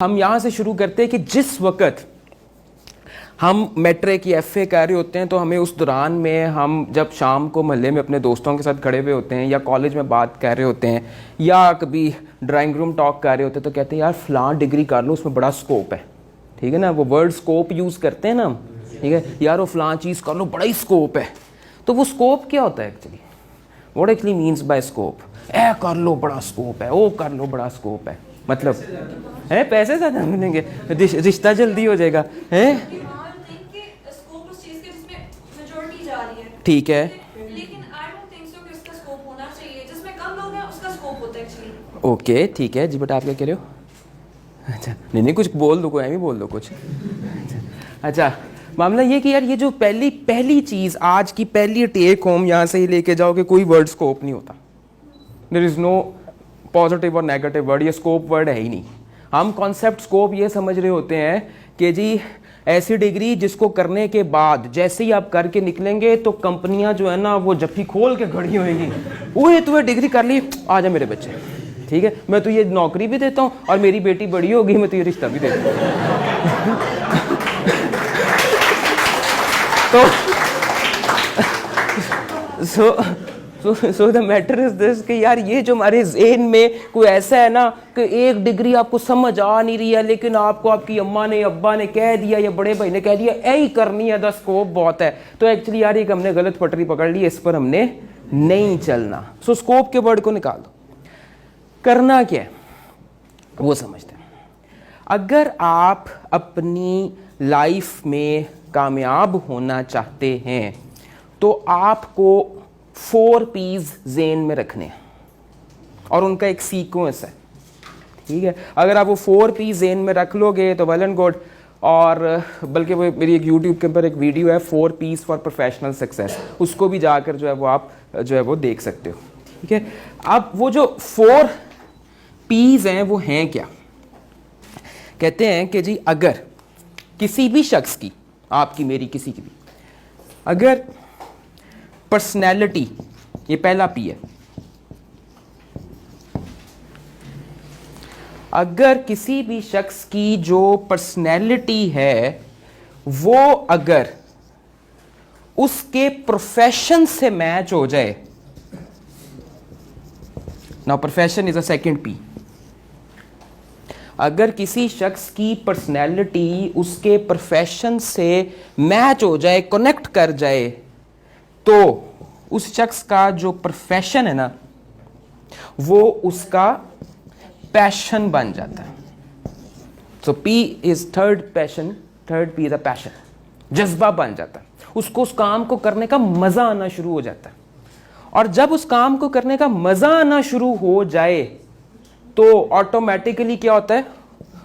हम यहाँ से शुरू करते हैं कि जिस वक्त हम मैट्रिक या एफए कर रहे होते हैं तो हमें उस दौरान में हम जब शाम को मोहल्ले में अपने दोस्तों के साथ खड़े हुए होते हैं या कॉलेज में बात कर रहे होते हैं या कभी ड्राइंग रूम टॉक कर रहे होते हैं तो कहते हैं यार फ़लाँ डिग्री कर लो, उसमें बड़ा स्कोप है। ठीक है ना, वो वर्ड स्कोप यूज़ करते हैं ना हम। ठीक है, यार वो फ़लाँ चीज़ कर लो, बड़ा ही स्कोप है। तो वो स्कोप क्या होता है actually? What actually means by scope? ए कर लो बड़ा स्कोप है, ओ कर लो बड़ा स्कोप है, मतलब है पैसे ज़्यादा मिलेंगे, रिश्ता जल्दी हो जाएगा, है ठीक है। लेकिन आई डोंट थिंक सो कि उसका स्कोप होना चाहिए। जिसमें कम लोग हैं उसका स्कोप होता है एक्चुअली। ओके ठीक है जी, बट आप क्या कह रहे हो? अच्छा नहीं कुछ बोल दो, कोई भी बोल दो कुछ। अच्छा मामला ये कि यार ये जो पहली चीज़ आज की पहली टेक होम यहाँ से ही लेके जाओ कि कोई वर्ड स्कोप नहीं होता। देयर इज़ नो पॉजिटिव और नेगेटिव वर्ड, ये स्कोप वर्ड है ही नहीं। हम कॉन्सेप्ट स्कोप ये समझ रहे होते हैं कि जी ऐसी डिग्री जिसको करने के बाद जैसे ही आप करके निकलेंगे तो कंपनियां जो है ना वो जफ्फी खोल के खड़ी होंगी, ओए तूने डिग्री कर ली, आ जा मेरे बच्चे, ठीक है मैं तुझे नौकरी भी देता हूँ और मेरी बेटी बड़ी होगी मैं तुझे रिश्ता भी देता हूँ। So the matter is this कि यार ये जो हमारे ज़हन में कोई ऐसा है ना कि एक डिग्री आपको समझ आ नहीं रही है लेकिन आपको आपकी अम्मा ने अब्बा ने कह दिया या बड़े भाई ने कह दिया यही करनी है, द स्कोप बहुत है, तो एक्चुअली यार एक हमने गलत पटरी पकड़ ली, इस पर हमने नहीं चलना। सो स्कोप के वर्ड को निकाल दो, करना क्या है वो समझते हैं। अगर आप अपनी लाइफ में कामयाब होना चाहते हैं तो आपको 4 P's ज़हन में रखने हैं और उनका एक सीक्वेंस है। ठीक है, अगर आप वो 4 P's ज़हन में रख लोगे तो वेल एंड गुड। और बल्कि वो मेरी एक यूट्यूब के ऊपर एक वीडियो है 4 P's फॉर प्रोफेशनल सक्सेस, उसको भी जाकर जो है वो आप जो है वो देख सकते हो। ठीक है, अब वो जो 4 P's हैं वो हैं क्या? कहते हैं कि जी अगर किसी भी शख्स की, आपकी मेरी किसी की भी, अगर पर्सनैलिटी, ये पहला पी है, अगर किसी भी शख्स की जो पर्सनैलिटी है वो अगर उसके प्रोफेशन से मैच हो जाए, now profession is a second P, अगर किसी शख्स की पर्सनैलिटी उसके प्रोफेशन से मैच हो जाए, कनेक्ट कर जाए, तो उस शख्स का जो प्रोफेशन है ना वो उसका पैशन बन जाता है। So P is third passion, third P is a passion, जज्बा बन जाता है, उसको उस काम को करने का मजा आना शुरू हो जाता है। और जब उस काम को करने का मजा आना शुरू हो जाए तो ऑटोमेटिकली क्या होता है?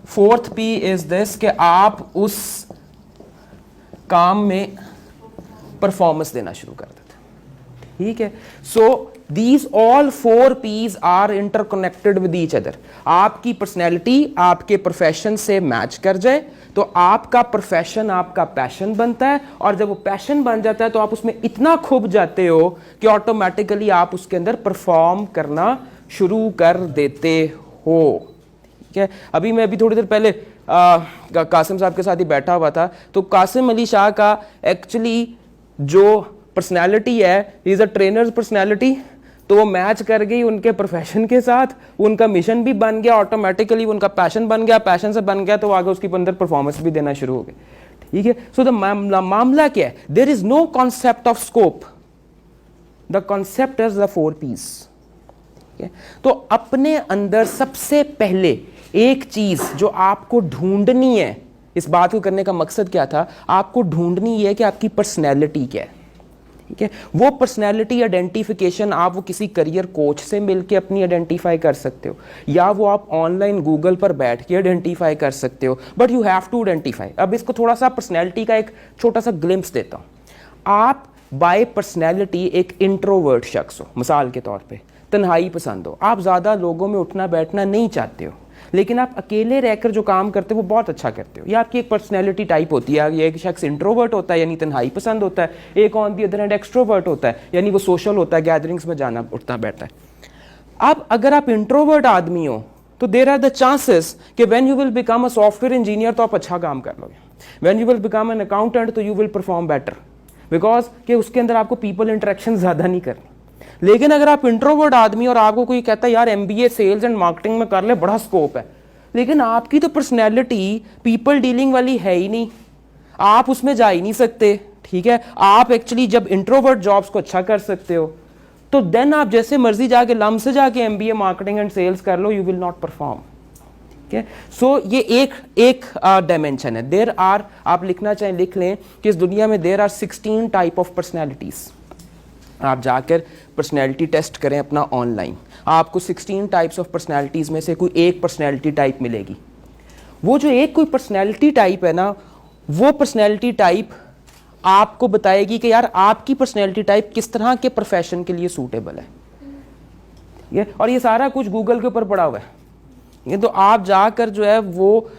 4th पी इज दिस कि आप उस काम में परफॉर्मेंस देना शुरू कर देते हैं। ठीक है, so these all 4 P's are interconnected with each other. आपकी पर्सनैलिटी आपके प्रोफेशन से मैच कर जाए तो आपका प्रोफेशन आपका पैशन बनता है, और जब वो पैशन बन जाता है तो आप उसमें इतना खुब जाते हो कि ऑटोमेटिकली आप उसके अंदर परफॉर्म करना शुरू कर देते हो। ठीक है, अभी मैं थोड़ी देर पहले कासिम साहब के साथ ही बैठा हुआ था, तो कासिम अली शाह का एक्चुअली जो पर्सनैलिटी है, इज अ ट्रेनर्स पर्सनैलिटी, तो वो मैच कर गई उनके प्रोफेशन के साथ, उनका मिशन भी बन गया, ऑटोमेटिकली उनका पैशन बन गया, पैशन से बन गया तो आगे उसके अंदर परफॉर्मेंस भी देना शुरू हो गए। ठीक है, सो द मामला क्या है? There is no concept of scope, the concept is the 4 P's। तो अपने अंदर सबसे पहले एक चीज जो आपको ढूंढनी है, इस बात को करने का मकसद क्या था? आपको ढूंढनी है कि आपकी पर्सनैलिटी क्या है। ठीक है, वो पर्सनैलिटी आइडेंटिफिकेशन आप वो किसी करियर कोच से मिलके अपनी आइडेंटिफाई कर सकते हो, या वो आप ऑनलाइन गूगल पर बैठ के आइडेंटिफाई कर सकते हो, but you have to identify. अब इसको थोड़ा सा पर्सनैलिटी का एक छोटा सा ग्लिम्स देता हूं। आप बाय पर्सनैलिटी एक इंट्रोवर्ट शख्स हो, मिसाल के तौर पे तन्हाई पसंद हो, आप ज़्यादा लोगों में उठना बैठना नहीं चाहते हो, लेकिन आप अकेले रहकर जो काम करते हो वो बहुत अच्छा करते हो। ये आपकी एक पर्सनैलिटी टाइप होती है। ये एक शख्स इंट्रोवर्ट होता है यानी तन्हाई पसंद होता है, एक on the other hand extrovert होता है यानी वो सोशल होता है, गैदरिंग्स में जाना उठना बैठता है। अब अगर आप इंट्रोवर्ट आदमी हो तो देर आर द चांसेस कि when you will become a software engineer तो आप अच्छा काम कर लोगे, when you will become an accountant तो you will perform better, because कि उसके अंदर आपको पीपल इंटरेक्शन ज़्यादा नहीं करनी। लेकिन अगर आप इंट्रोवर्ट आदमी और आपको कोई कहता है यार MBA सेल्स एंड मार्केटिंग में कर ले, बड़ा स्कोप है, लेकिन आपकी तो पर्सनैलिटी पीपल डीलिंग वाली है ही नहीं, आप उसमें जा ही नहीं सकते, ठीक है। आप एक्चुअली जब इंट्रोवर्ट जॉब्स को अच्छा कर सकते हो तो देन आप जैसे मर्जी जाके लम से जाके MBA मार्केटिंग एंड सेल्स कर लो, यू विल नॉट परफॉर्म, ठीक है। सो ये एक डायमेंशन है। देर आर, आप लिखना चाहें लिख लें कि इस दुनिया में there are 16 type of personalities. आप जाकर पर्सनैलिटी टेस्ट करें अपना ऑनलाइन, आपको 16 टाइप्स ऑफ पर्सनैलिटीज में से कोई एक पर्सनैलिटी टाइप मिलेगी। वो जो एक कोई पर्सनैलिटी टाइप है ना, वो पर्सनैलिटी टाइप आपको बताएगी कि यार आपकी पर्सनैलिटी टाइप किस तरह के प्रोफेशन के लिए सूटेबल है, ये और ये सारा कुछ गूगल के ऊपर पड़ा हुआ है। ये तो आप जाकर जो है वो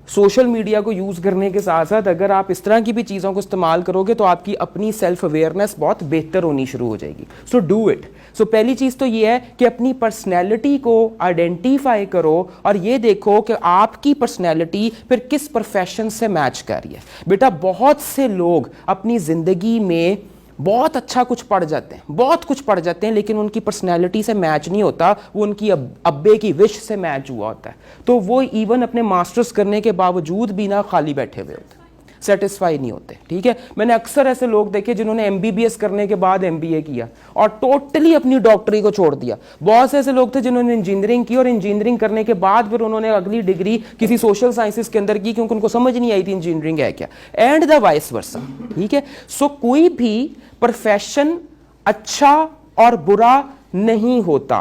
सोशल मीडिया को यूज़ करने के साथ साथ अगर आप इस तरह की भी चीज़ों को इस्तेमाल करोगे तो आपकी अपनी सेल्फ अवेयरनेस बहुत बेहतर होनी शुरू हो जाएगी। So do it. सो पहली चीज़ तो ये है कि अपनी पर्सनैलिटी को आइडेंटिफाई करो और ये देखो कि आपकी पर्सनैलिटी फिर किस प्रोफेशन से मैच कर रही है। बेटा बहुत से लोग अपनी ज़िंदगी में बहुत अच्छा कुछ पढ़ जाते हैं, बहुत कुछ पढ़ जाते हैं, लेकिन उनकी पर्सनैलिटी से मैच नहीं होता, वो उनकी अब्बे की विश से मैच हुआ होता है। तो वो इवन अपने मास्टर्स करने के बावजूद भी ना खाली बैठे हुए होते, सेटिस्फाई नहीं होते, ठीक है। मैंने अक्सर ऐसे लोग देखे जिन्होंने MBBS करने के बाद MBA किया और टोटली अपनी डॉक्टरी को छोड़ दिया। बहुत से ऐसे लोग थे जिन्होंने इंजीनियरिंग की और इंजीनियरिंग करने के बाद फिर उन्होंने अगली डिग्री किसी सोशल साइंसेस के अंदर की क्योंकि उनको समझ नहीं आई थी इंजीनियरिंग है क्या, एंड द वाइस वर्सा, ठीक है। सो कोई भी प्रोफेशन अच्छा और बुरा नहीं होता,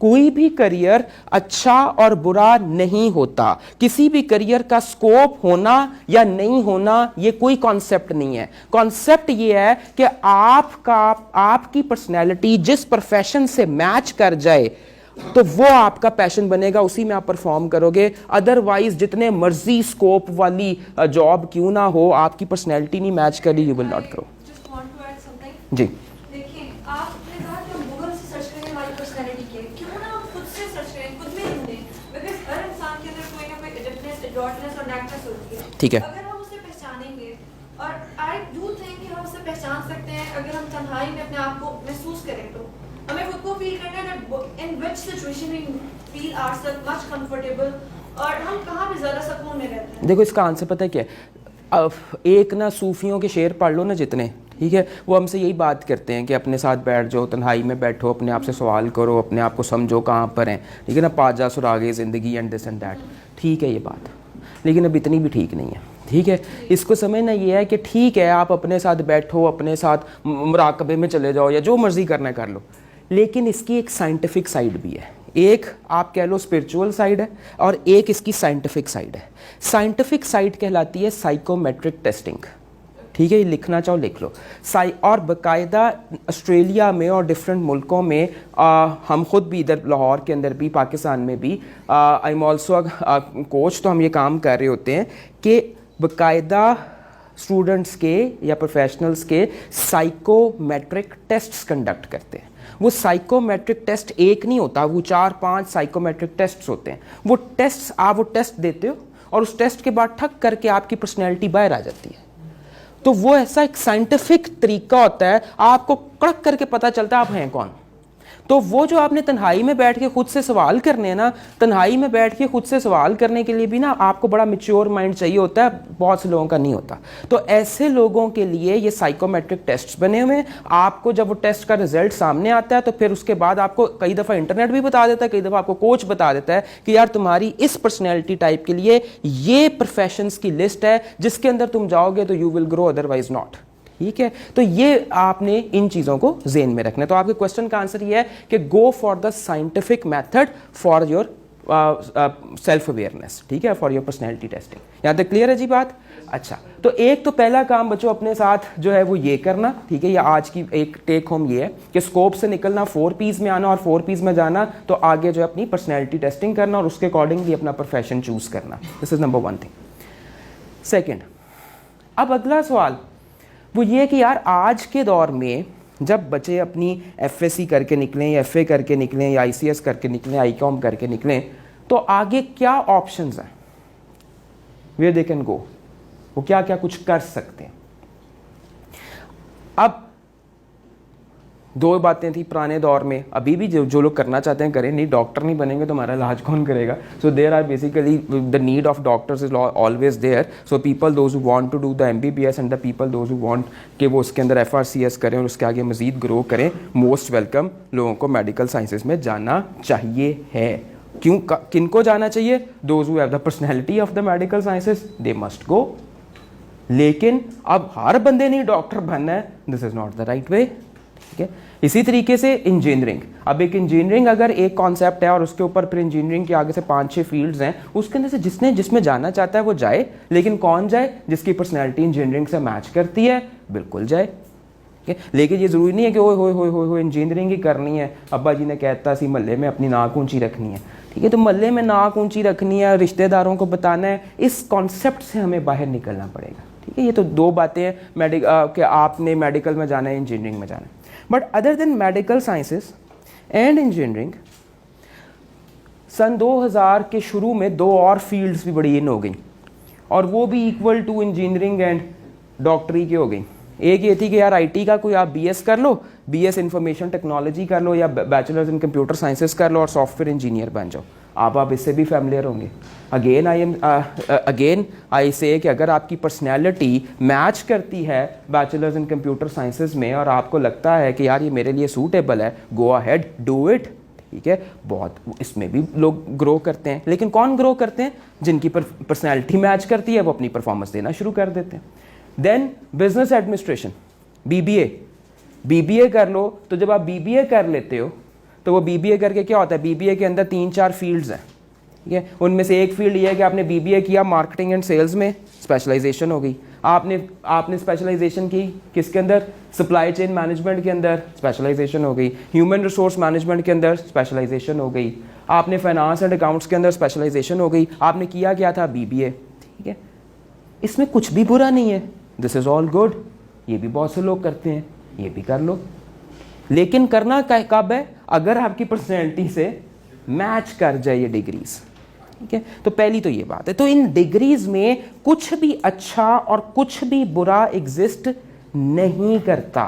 कोई भी करियर अच्छा और बुरा नहीं होता, किसी भी करियर का स्कोप होना या नहीं होना ये कोई कॉन्सेप्ट नहीं है। कॉन्सेप्ट ये है कि आपकी पर्सनैलिटी जिस प्रोफेशन से मैच कर जाए तो वो आपका पैशन बनेगा, उसी में आप परफॉर्म करोगे। अदरवाइज जितने मर्जी स्कोप वाली जॉब क्यों ना हो, आपकी पर्सनैलिटी नहीं मैच करी, यू विल नॉट ग्रो। जी देखिए, आपने कहा कि हम गूगल से सर्च करें हमारी पर्सनैलिटी के, क्यों ना हम खुद से सर्च करें, खुद में ढूंढें, बिकॉज़ हर इंसान के अंदर कोई ना कोई एडप्टनेस, एडॉटनेस और नैकनेस होती है, ठीक है। अगर हम उसे पहचानेंगे, और आई डू थिंक कि हम उसे पहचान सकते हैं अगर हम तन्हाई में अपने आप को महसूस करें। तो हमें खुद को फील करना है in which situation we feel ourself much comfortable, और हम कहाँ पे ज़्यादा सुकून में रहते हैं। देखो इसका आंसर पता है क्या है, एक ना सूफियों के शेर पढ़ लो ना जितने, ठीक है, वो हमसे यही बात करते हैं कि अपने साथ बैठ जाओ, तन्हाई में बैठो, अपने आप से सवाल करो, अपने आप को समझो कहाँ पर हैं, ठीक है ना, पाजा सुरागे ज़िंदगी एंड दिस एंड दैट। ठीक है ये बात, लेकिन अब इतनी भी ठीक नहीं है, ठीक है। इसको समझना ये है कि ठीक है आप अपने साथ बैठो, अपने साथ मुराकबे में चले जाओ या जो मर्जी करना कर लो, लेकिन इसकी एक साइंटिफिक साइड भी है। एक आप कह लो स्पिरिचुअल साइड है और एक इसकी साइंटिफिक साइड है। साइंटिफिक साइड कहलाती है साइकोमेट्रिक टेस्टिंग, ठीक है, ये लिखना चाहो लिख लो। और बाकायदा ऑस्ट्रेलिया में और डिफरेंट मुल्कों में हम खुद भी इधर लाहौर के अंदर भी, पाकिस्तान में भी, आई एम ऑल्सो कोच, तो हम ये काम कर रहे होते हैं कि बाकायदा स्टूडेंट्स के या प्रोफेशनल्स के साइकोमेट्रिक टेस्ट्स कंडक्ट करते हैं। वो साइकोमेट्रिक टेस्ट एक नहीं होता, वो 4-5 साइकोमेट्रिक टेस्ट्स होते हैं। वो टेस्ट्स आप वो टेस्ट देते हो और उस टेस्ट के बाद ठक करके आपकी पर्सनैलिटी बाहर आ जाती है। तो वो ऐसा एक साइंटिफिक तरीका होता है, आपको कड़क करके पता चलता है आप हैं कौन। तो वो जो आपने तन्हाई में बैठ के खुद से सवाल करने हैं ना, तन्हाई में बैठ के खुद से सवाल करने के लिए भी ना आपको बड़ा मैच्योर माइंड चाहिए होता है, बहुत से लोगों का नहीं होता। तो ऐसे लोगों के लिए ये साइकोमेट्रिक टेस्ट्स बने हुए हैं। आपको जब वो टेस्ट का रिजल्ट सामने आता है तो फिर उसके बाद आपको कई दफ़ा इंटरनेट भी बता देता है, कई दफ़ा आपको कोच बता देता है कि यार तुम्हारी इस पर्सनैलिटी टाइप के लिए ये प्रोफेशंस की लिस्ट है जिसके अंदर तुम जाओगे तो you will grow, otherwise not, ठीक है। तो ये आपने इन चीज़ों को ज़हन में रखना है। तो आपके क्वेश्चन का आंसर ये है कि go for the scientific method for your self awareness, ठीक है, फॉर योर पर्सनैलिटी टेस्टिंग। यहाँ तक क्लियर है जी बात? अच्छा, तो एक तो पहला काम बच्चों अपने साथ जो है वो ये करना, ठीक है, या आज की एक टेक होम ये है कि स्कोप से निकलना, 4 Ps में आना और 4 Ps में जाना, तो आगे जो है अपनी पर्सनैलिटी टेस्टिंग करना और उसके अकॉर्डिंगली अपना प्रोफेशन चूज़ करना। This is number 1 thing. Second, अब अगला सवाल वो ये कि यार आज के दौर में जब बच्चे अपनी FSC करके निकलें या FA करके निकलें या ICS करके निकलें, ICOM करके निकलें, तो आगे क्या ऑप्शंस हैं वेयर दे कैन गो, वो क्या क्या कुछ कर सकते हैं। अब दो बातें थी पुराने दौर में, अभी भी जो लोग करना चाहते हैं करें, नहीं डॉक्टर नहीं बनेंगे तो हमारा इलाज कौन करेगा। So there are basically the need of doctors is always there. So people those who want to do the MBBS and the people those who want कि वो उसके अंदर FRCS करें और उसके आगे मजीद ग्रो करें, मोस्ट वेलकम। लोगों को मेडिकल साइंसेज में जाना चाहिए है। क्यों, किनको जाना चाहिए? Those who have the personality of the medical sciences, they must go. लेकिन अब हर बंदे ने डॉक्टर बनना है, this is not the right way. ठीक है, इसी तरीके से इंजीनियरिंग, अब एक इंजीनियरिंग अगर एक कॉन्सेप्ट है और उसके ऊपर फिर इंजीनियरिंग के आगे से 5-6 फील्ड्स हैं, उसके अंदर से जिसमें जाना चाहता है वो जाए। लेकिन कौन जाए? जिसकी पर्सनैलिटी इंजीनियरिंग से मैच करती है, बिल्कुल जाए। ठीक है, लेकिन ये ज़रूरी नहीं है कि हो इंजीनियरिंग ही करनी है। अब्बा जी ने कहता सी महल्ले में अपनी नाक ऊंची रखनी है। ठीक है, तो महल्ले में नाक ऊंची रखनी है, रिश्तेदारों को बताना है, इस कॉन्सेप्ट से हमें बाहर निकलना पड़ेगा। ठीक है, ये तो दो बातें हैं कि आपने मेडिकल में जाना है, इंजीनियरिंग में जाना है। But other than medical sciences and engineering, सन 2000 के शुरू में दो और फील्ड्स भी बड़ी इन हो गई और वो भी इक्वल टू इंजीनियरिंग एंड डॉक्टरी की हो गई। एक ये थी कि यार IT का कोई आप BS कर लो, BS इंफॉर्मेशन टेक्नोलॉजी कर लो या बैचलर्स इन कंप्यूटर साइंसेस कर लो और सॉफ्टवेयर इंजीनियर बन जाओ। आप इससे भी फैमिलियर होंगे। अगेन आई से कि अगर आपकी पर्सनैलिटी मैच करती है बैचलर्स इन कंप्यूटर साइंसेस में और आपको लगता है कि यार ये मेरे लिए सूटेबल है, गो अहेड, डू इट। ठीक है, बहुत इसमें भी लोग ग्रो करते हैं। लेकिन कौन ग्रो करते हैं? जिनकी पर्सनैलिटी मैच करती है, वो अपनी परफॉर्मेंस देना शुरू कर देते हैं। देन बिजनेस एडमिनिस्ट्रेशन, BBA कर लो। तो जब आप BBA कर लेते हो तो वो BBA करके क्या होता है? BBA के अंदर 3-4 फील्ड्स हैं। ठीक है, उनमें से एक फील्ड ये है कि आपने BBA किया मार्केटिंग एंड सेल्स में, स्पेशलाइजेशन हो गई। आपने स्पेशलाइजेशन की किसके अंदर? सप्लाई चेन मैनेजमेंट के अंदर, स्पेशलाइजेशन हो गई। ह्यूमन रिसोर्स मैनेजमेंट के अंदर स्पेशलाइजेशन हो गई। आपने फाइनेंस एंड अकाउंट्स के अंदर स्पेशलाइजेशन हो गई। आपने किया क्या था? BBA। ठीक है, इसमें कुछ भी बुरा नहीं है, दिस इज ऑल गुड। ये भी बहुत से लोग करते हैं, ये भी कर लो। लेकिन करना कब है? अगर आपकी पर्सनैलिटी से मैच कर जाए ये डिग्रीज। ठीक है, तो पहली तो ये बात है। तो इन डिग्रीज में कुछ भी अच्छा और कुछ भी बुरा एग्जिस्ट नहीं करता।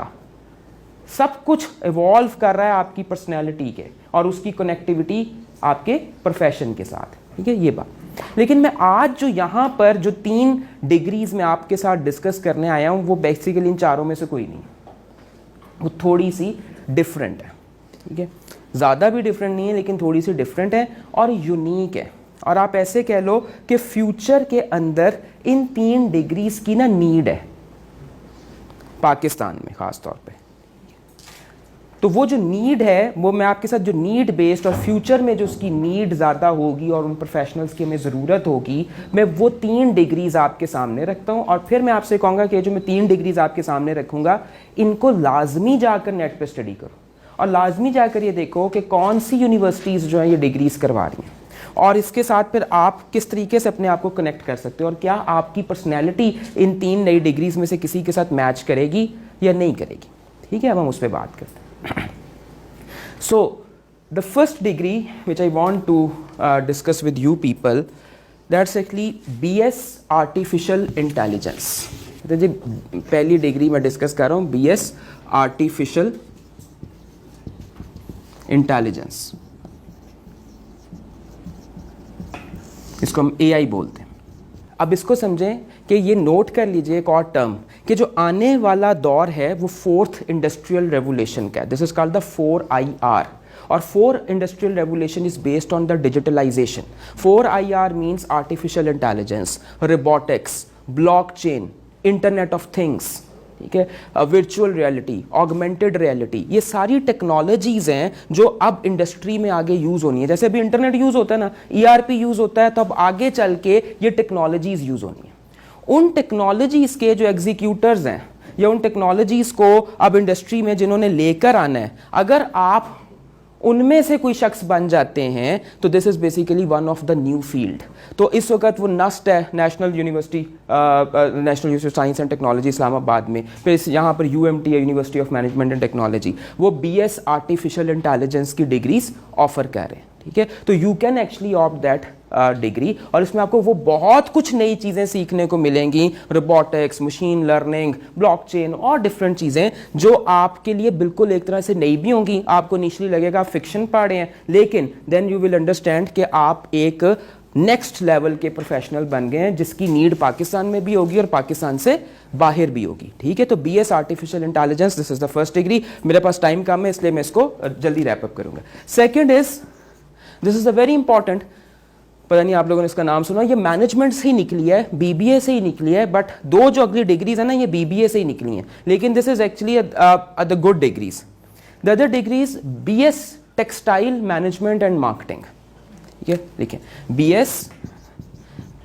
सब कुछ इवॉल्व कर रहा है आपकी पर्सनैलिटी के और उसकी कनेक्टिविटी आपके प्रोफेशन के साथ। ठीक है, ये बात। लेकिन मैं आज जो यहाँ पर जो 3 डिग्रीज में आपके साथ डिस्कस करने आया हूँ, वो बेसिकली इन चारों में से कोई नहीं, वो थोड़ी सी डिफरेंट है। ठीक है, ज़्यादा भी डिफरेंट नहीं है लेकिन थोड़ी सी डिफरेंट है और यूनिक है। और आप ऐसे कह लो कि फ्यूचर के अंदर इन 3 डिग्रीज की ना नीड है पाकिस्तान में ख़ास तौर पे। तो वो जो नीड है, वो मैं आपके साथ जो नीड बेस्ड और फ्यूचर में जो उसकी नीड ज़्यादा होगी और उन प्रोफेशनल्स की हमें ज़रूरत होगी, मैं वो 3 डिग्रीज आपके सामने रखता हूँ। और फिर मैं आपसे कहूँगा कि जो मैं 3 डिग्रीज आपके सामने रखूँगा, इनको लाजमी जाकर नेट पे स्टडी करो और लाजमी जाकर ये देखो कि कौन सी यूनिवर्सिटीज़ जो हैं ये डिग्रीज करवा रही हैं और इसके साथ फिर आप किस तरीके से अपने आप को कनेक्ट कर सकते हो और क्या आपकी पर्सनैलिटी इन 3 नई डिग्रीज में से किसी के साथ मैच करेगी या नहीं करेगी। ठीक है, अब हम उस पर बात करते हैं। So the first degree which I want to discuss with you people, that's actually BS Artificial Intelligence। तो जी पहली डिग्री मैं डिस्कस कर रहा हूँ, BS Artificial Intelligence। इसको हम AI बोलते हैं। अब इसको समझें कि ये नोट कर लीजिए एक और टर्म कि जो आने वाला दौर है वो 4th इंडस्ट्रियल रेवोल्यूशन का है। This is called the 4IR और 4 industrial revolution is based on the digitalisation. 4IR means artificial intelligence, robotics, blockchain, internet of things. ठीक है, वर्चुअल रियलिटी, ऑगमेंटेड रियलिटी, ये सारी टेक्नोलॉजीज़ हैं जो अब इंडस्ट्री में आगे यूज़ होनी है। जैसे अभी इंटरनेट यूज़ होता है ना, ERP यूज़ होता है, तो अब आगे चल के ये टेक्नोलॉजीज़ यूज़ होनी है। उन टेक्नोलॉजीज़ के जो एग्जीक्यूटर्स हैं या उन टेक्नोलॉजीज़ को अब इंडस्ट्री में जिन्होंने लेकर आना है, अगर आप उनमें से कोई शख्स बन जाते हैं तो this is basically one of the new field. तो इस वक्त वो नस्ट है national university science and technology Islamabad में, फिर यहाँ पर UMT है, university of management and technology, वो BS आर्टिफिशियल इंटेलिजेंस की डिग्रीज ऑफर कर रहे हैं। ठीक है। तो you can actually opt that degree, और इसमें आपको वो बहुत कुछ नई चीज़ें सीखने को मिलेंगी, रोबोटिक्स, मशीन लर्निंग, ब्लॉकचेन और डिफरेंट चीज़ें जो आपके लिए बिल्कुल एक तरह से नई भी होंगी। आपको इनिशियली लगेगा आप फिक्शन पढ़ रहे हैं, लेकिन देन यू विल अंडरस्टैंड कि आप एक नेक्स्ट लेवल के प्रोफेशनल बन गए हैं जिसकी नीड पाकिस्तान में भी होगी और पाकिस्तान से बाहर भी होगी। ठीक है, तो BS artificial intelligence, this is the first degree. मेरे पास टाइम कम है इसलिए मैं इसको जल्दी रैप अप करूंगा। Second is, this is a very important, पता नहीं आप लोगों ने इसका नाम सुना, ये मैनेजमेंट से ही निकली है, BBA से ही निकली है, बट दो जो अगली डिग्रीज है ना ये BBA से ही निकली हैं, लेकिन this is actually the good degrees. The other degrees BS textile management and marketing. ठीक है, देखिए BS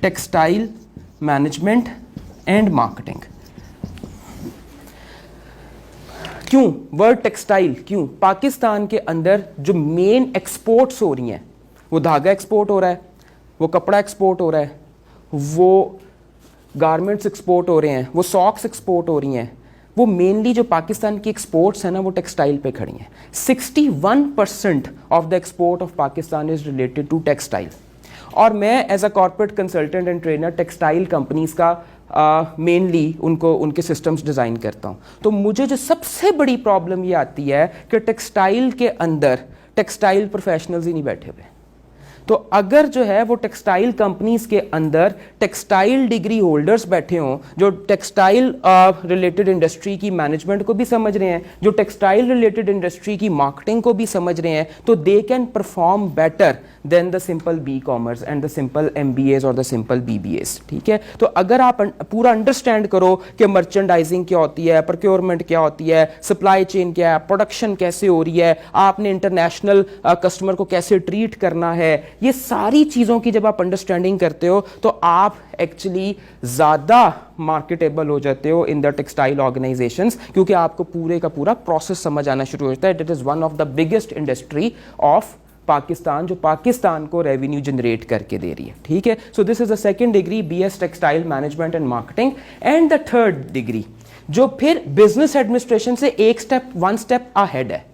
textile management and marketing. क्यों वर्ड टेक्सटाइल, क्यों? पाकिस्तान के अंदर जो मेन एक्सपोर्ट्स हो रही हैं, वो धागा एक्सपोर्ट हो रहा है, वो कपड़ा एक्सपोर्ट हो रहा है, वो गारमेंट्स एक्सपोर्ट हो रहे हैं, वो सॉक्स एक्सपोर्ट हो रही हैं, वो मेनली जो पाकिस्तान की एक्सपोर्ट्स है ना वो टेक्सटाइल पे खड़ी हैं। 61% of the export of Pakistan is related to textile. और मैं as a corporate consultant and trainer textile companies का मेनली उनके सिस्टम्स डिज़ाइन करता हूँ। तो मुझे जो सबसे बड़ी प्रॉब्लम ये आती है कि टेक्सटाइल के अंदर टेक्सटाइल प्रोफेशनल्स ही नहीं बैठे हुए। तो अगर जो है वो टेक्सटाइल कंपनीज के अंदर टेक्सटाइल डिग्री होल्डर्स बैठे हों जो टेक्सटाइल रिलेटेड इंडस्ट्री की मैनेजमेंट को भी समझ रहे हैं, जो टेक्सटाइल रिलेटेड इंडस्ट्री की मार्केटिंग को भी समझ रहे हैं, तो they can perform better than the simple B.Comers and the simple MBAs और द सिंपल BBAs। ठीक है, तो अगर आप पूरा अंडरस्टैंड करो कि मर्चेंडाइजिंग क्या होती है, प्रोक्योरमेंट क्या होती है, सप्लाई चेन क्या है, प्रोडक्शन कैसे हो रही है, आपने इंटरनेशनल कस्टमर को कैसे ट्रीट करना है, ये सारी चीज़ों की जब आप अंडरस्टैंडिंग करते हो तो आप एक्चुअली ज़्यादा मार्केटेबल हो जाते हो इन द टेक्सटाइल ऑर्गेनाइजेशंस, क्योंकि आपको पूरे का पूरा प्रोसेस समझ आना शुरू होता है। It is one of the biggest industry of Pakistan, जो पाकिस्तान को रेवेन्यू जनरेट करके दे रही है। ठीक है, so this is the second degree, BS textile management and marketing. And the third degree जो फिर बिजनेस एडमिनिस्ट्रेशन से वन स्टेप अहेड है,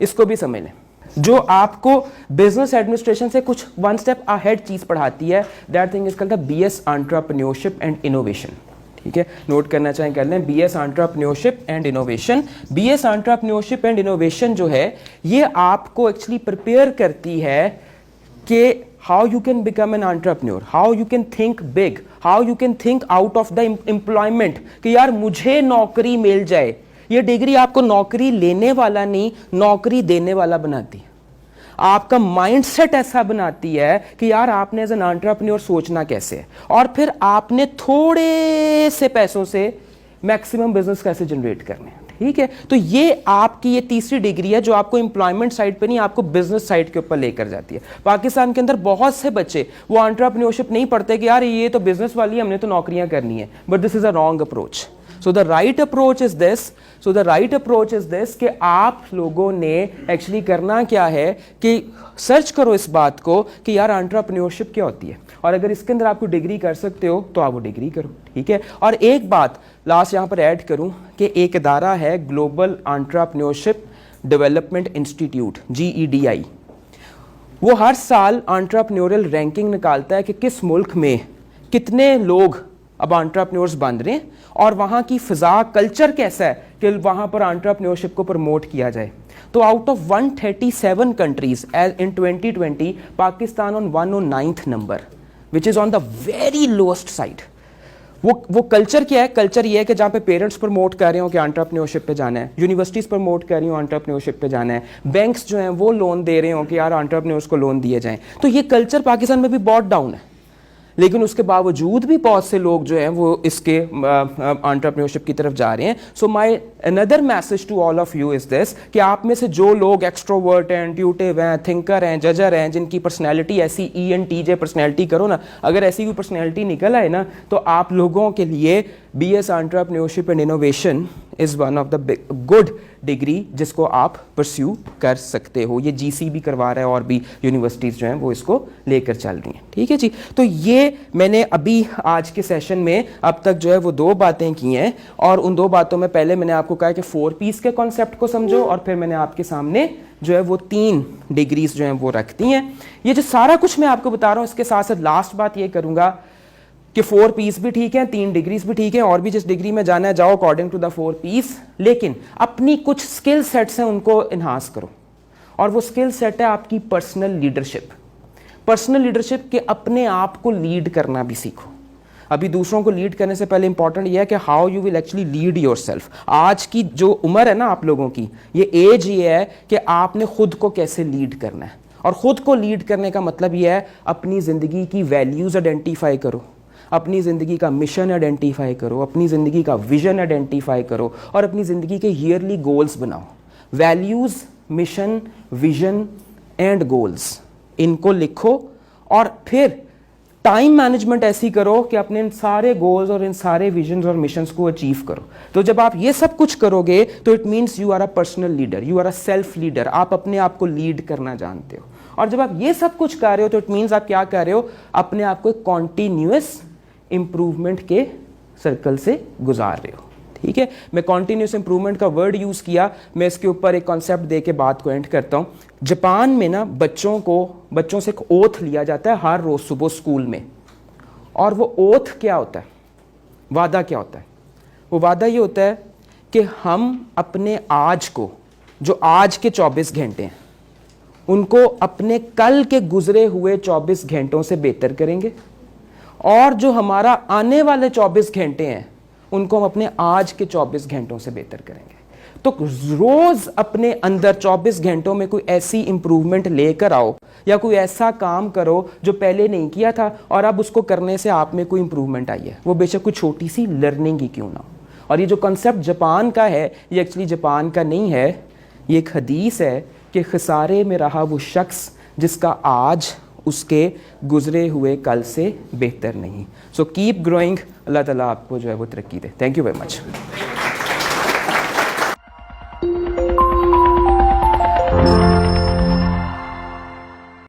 इसको भी समझ लें, जो आपको बिजनेस एडमिनिस्ट्रेशन से कुछ वन स्टेप अहेड चीज पढ़ाती है, that thing is called the BS entrepreneurship and innovation. ठीक है, नोट करना चाहें कर लें, BS entrepreneurship and innovation. BS entrepreneurship and innovation जो है ये आपको एक्चुअली प्रिपेयर करती है कि how you can become an entrepreneur, how you can think big, how you can think out of the employment, कि यार मुझे नौकरी मिल जाए। ये डिग्री आपको नौकरी लेने वाला नहीं, नौकरी देने वाला बनाती है। आपका माइंडसेट ऐसा बनाती है कि यार आपने एज एन एंटरप्रेन्योर सोचना कैसे है, और फिर आपने थोड़े से पैसों से मैक्सिमम बिजनेस कैसे जनरेट करने हैं। ठीक है, तो ये आपकी ये तीसरी डिग्री है जो आपको एम्प्लॉयमेंट साइड पे नहीं, आपको बिजनेस साइड के ऊपर लेकर जाती है। पाकिस्तान के अंदर बहुत से बच्चे वो एंटरप्रेन्योरशिप नहीं पढ़ते कि यार ये तो बिजनेस वाली है, हमने तो नौकरियां करनी है, but this is a wrong approach. So the right approach is this, कि आप लोगों ने एक्चुअली करना क्या है कि सर्च करो इस बात को कि यार एंटरप्रेन्योरशिप क्या होती है, और अगर इसके अंदर आपको डिग्री कर सकते हो तो आप वो डिग्री करो। ठीक है, और एक बात लास्ट यहाँ पर ऐड करूँ कि एक इदारा है global entrepreneurship development institute, GEDI। वो हर साल एंटरप्रेन्योरल रैंकिंग निकालता है कि किस मुल्क में कितने लोग अब एंटरप्रेन्योर्स बन रहे हैं और वहाँ की फिजा कल्चर कैसा है कि वहाँ पर एंटरप्रेन्योरशिप को प्रमोट किया जाए। तो out of 137 countries in 2020 Pakistan on 109th number, which is on the very lowest side. वो कल्चर क्या है? कल्चर ये है कि जहाँ पे पेरेंट्स प्रमोट कर रहे हो कि एंटरप्रेन्योरशिप पे जाना है, यूनिवर्सिटीज़ प्रमोट कर रही हो एंटरप्रेन्योरशिप पे जाना है, बैंक्स जो हैं वो लोन दे रहे हो कि यार एंटरप्रेन्योर्स को लोन दिए जाएं। तो ये कल्चर पाकिस्तान में भी बहुत डाउन है, लेकिन उसके बावजूद भी बहुत से लोग जो हैं वो इसके एंटरप्रेन्योरशिप की तरफ जा रहे हैं। So my another message to all of you is this, कि आप में से जो लोग एक्सट्रोवर्ट हैं, इंट्यूटिव हैं, थिंकर हैं, जजर हैं, जिनकी पर्सनैलिटी ऐसी ENTJ पर्सनैलिटी करो ना, अगर ऐसी कोई पर्सनैलिटी निकल आए ना, तो आप लोगों के लिए BS entrepreneurship and innovation is one of the good degree जिसको आप परस्यू कर सकते हो। ये जीसी भी करवा रहा है और भी यूनिवर्सिटीज़ जो हैं वो इसको लेकर चल रही हैं। ठीक है जी, तो ये मैंने अभी आज के सेशन में अब तक जो है वो 2 बातें की हैं, और उन 2 बातों में पहले मैंने आपको कहा कि 4 पीस के कॉन्सेप्ट को समझो, और फिर मैंने आपके सामने जो है वो 3 डिग्रीज जो हैं वो रखती हैं। ये जो सारा कुछ मैं आपको बता रहा हूँ, इसके साथ साथ लास्ट बात ये करूँगा कि 4 पीस भी ठीक है, 3 डिग्रीज भी ठीक है, और भी जिस डिग्री में जाना है जाओ अकॉर्डिंग टू द 4 पीस, लेकिन अपनी कुछ स्किल सेट्स हैं उनको इन्हांस करो, और वो स्किल सेट है आपकी पर्सनल लीडरशिप। पर्सनल लीडरशिप के अपने आप को लीड करना भी सीखो। अभी दूसरों को लीड करने से पहले इंपॉर्टेंट यह है कि how you will actually lead yourself. आज की जो उम्र है ना आप लोगों की, ये एज ये है कि आपने खुद को कैसे लीड करना है, और खुद को लीड करने का मतलब यह है अपनी ज़िंदगी की वैल्यूज़ आइडेंटिफाई करो, अपनी ज़िंदगी का मिशन आइडेंटिफाई करो, अपनी ज़िंदगी का विजन आइडेंटिफाई करो, और अपनी ज़िंदगी के ईयरली गोल्स बनाओ। Values, mission, vision and goals, इनको लिखो, और फिर टाइम मैनेजमेंट ऐसी करो कि अपने इन सारे गोल्स और इन सारे विजन्स और मिशंस को अचीव करो। तो जब आप ये सब कुछ करोगे तो it means you are a personal leader, you are a self leader, आप अपने आप को लीड करना जानते हो। और जब आप ये सब कुछ कर रहे हो तो इट मीन्स आप क्या कर रहे हो, अपने आप को कॉन्टिन्यूअस इंप्रूवमेंट के सर्कल से गुजार रहे हो। ठीक है, मैं कॉन्टिन्यूस इंप्रूवमेंट का वर्ड यूज़ किया, मैं इसके ऊपर एक कॉन्सेप्ट दे के बात को एंड करता हूँ। जापान में ना बच्चों से एक ओथ लिया जाता है हर रोज़ सुबह स्कूल में, और वो ओथ क्या होता है, वादा क्या होता है? वो वादा ये होता है कि हम अपने आज को, जो आज के 24 घंटे हैं, उनको अपने कल के गुजरे हुए 24 घंटों से बेहतर करेंगे, और जो हमारा आने वाले 24 घंटे हैं उनको हम अपने आज के 24 घंटों से बेहतर करेंगे। तो रोज अपने अंदर 24 घंटों में कोई ऐसी इंप्रूवमेंट लेकर आओ, या कोई ऐसा काम करो जो पहले नहीं किया था और अब उसको करने से आप में कोई इंप्रूवमेंट आई है, वो बेशक कोई छोटी सी लर्निंग ही क्यों ना हो। और ये जो कंसेप्ट जापान का है, ये एक्चुअली जापान का नहीं है, ये एक हदीस है कि खसारे में रहा वो शख्स जिसका आज उसके गुजरे हुए कल से बेहतर नहीं। सो कीप ग्रोइंग, अल्लाह ताला आपको जो है वो तरक्की दे। Thank you very much.